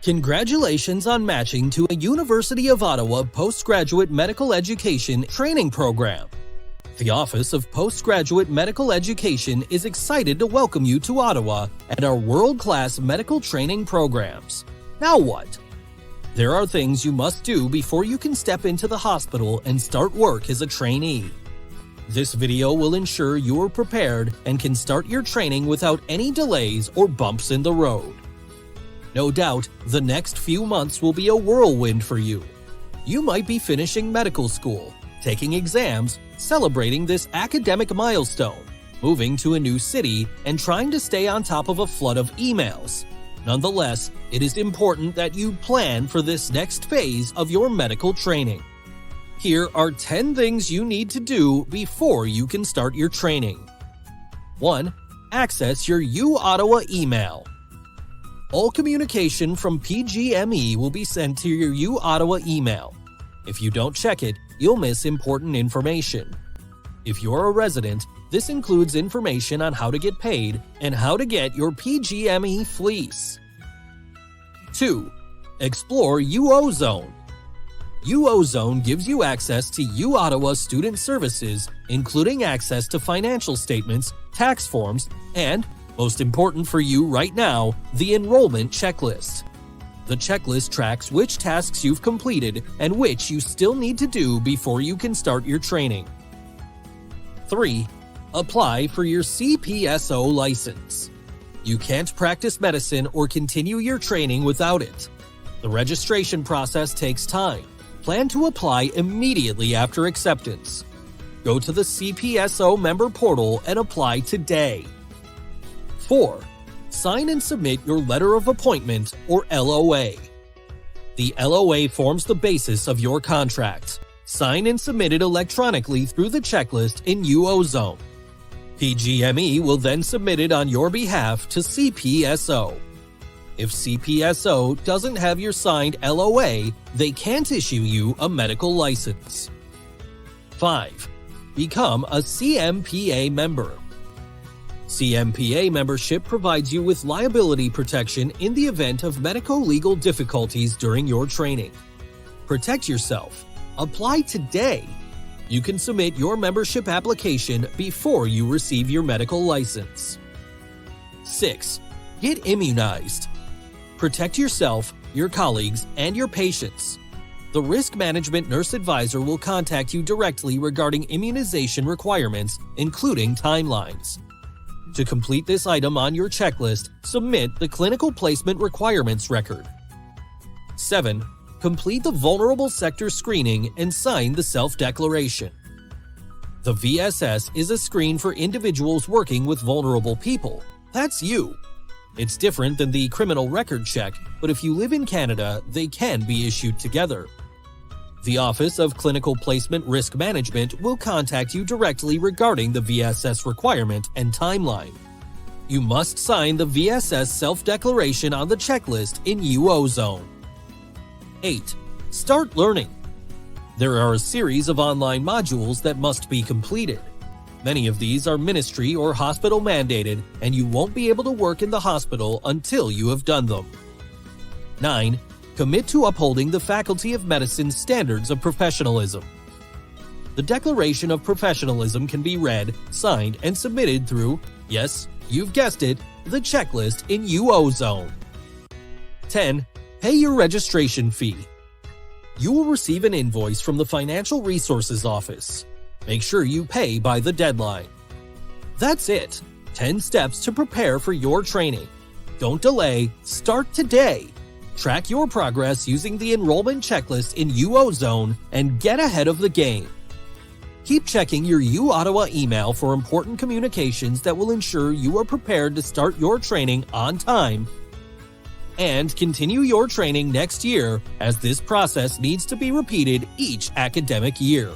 Congratulations on matching to a University of Ottawa postgraduate medical education training program. The Office of Postgraduate Medical Education is excited to welcome you to Ottawa and our world-class medical training programs. Now what? There are things you must do before you can step into the hospital and start work as a trainee. This video will ensure you are prepared and can start your training without any delays or bumps in the road. No doubt, the next few months will be a whirlwind for you. You might be finishing medical school, taking exams, celebrating this academic milestone, moving to a new city, and trying to stay on top of a flood of emails. Nonetheless, it is important that you plan for this next phase of your medical training. Here are 10 things you need to do before you can start your training. 1. Access your U-Ottawa email. All communication from PGME will be sent to your U-Ottawa email. If you don't check it, you'll miss important information. If you're a resident, this includes information on how to get paid and how to get your PGME fleece. 2. Explore UO Zone. UO Zone gives you access to U-Ottawa student services, including access to financial statements, tax forms, and, most important for you right now, the enrollment checklist. The checklist tracks which tasks you've completed and which you still need to do before you can start your training. 3. Apply for your CPSO license. You can't practice medicine or continue your training without it. The registration process takes time. Plan to apply immediately after acceptance. Go to the CPSO member portal and apply today. 4. Sign and submit your Letter of Appointment, or LOA. The LOA forms the basis of your contract. Sign and submit it electronically through the checklist in UO Zone. PGME will then submit it on your behalf to CPSO. If CPSO doesn't have your signed LOA, they can't issue you a medical license. 5. Become a CMPA member. CMPA membership provides you with liability protection in the event of medico-legal difficulties during your training. Protect yourself. Apply today. You can submit your membership application before you receive your medical license. 6. Get immunized. Protect yourself, your colleagues, and your patients. The Risk Management Nurse Advisor will contact you directly regarding immunization requirements, including timelines. To complete this item on your checklist, submit the Clinical Placement Requirements record. 7. Complete the Vulnerable Sector Screening and sign the Self-Declaration. The VSS is a screen for individuals working with vulnerable people. That's you. It's different than the criminal record check, but if you live in Canada, they can be issued together. The Office of Clinical Placement Risk Management will contact you directly regarding the VSS requirement and timeline. You must sign the VSS self-declaration on the checklist in UO Zone. 8. Start learning. There are a series of online modules that must be completed. Many of these are ministry or hospital mandated, and you won't be able to work in the hospital until you have done them. 9. Commit to upholding the Faculty of Medicine's standards of professionalism. The Declaration of Professionalism can be read, signed, and submitted through, yes, you've guessed it, the checklist in UO Zone. 10. Pay your registration fee. You will receive an invoice from the Financial Resources Office. Make sure you pay by the deadline. That's it. 10 steps to prepare for your training. Don't delay. Start today. Track your progress using the enrollment checklist in UO Zone and get ahead of the game. Keep checking your U-Ottawa email for important communications that will ensure you are prepared to start your training on time. And continue your training next year, as this process needs to be repeated each academic year.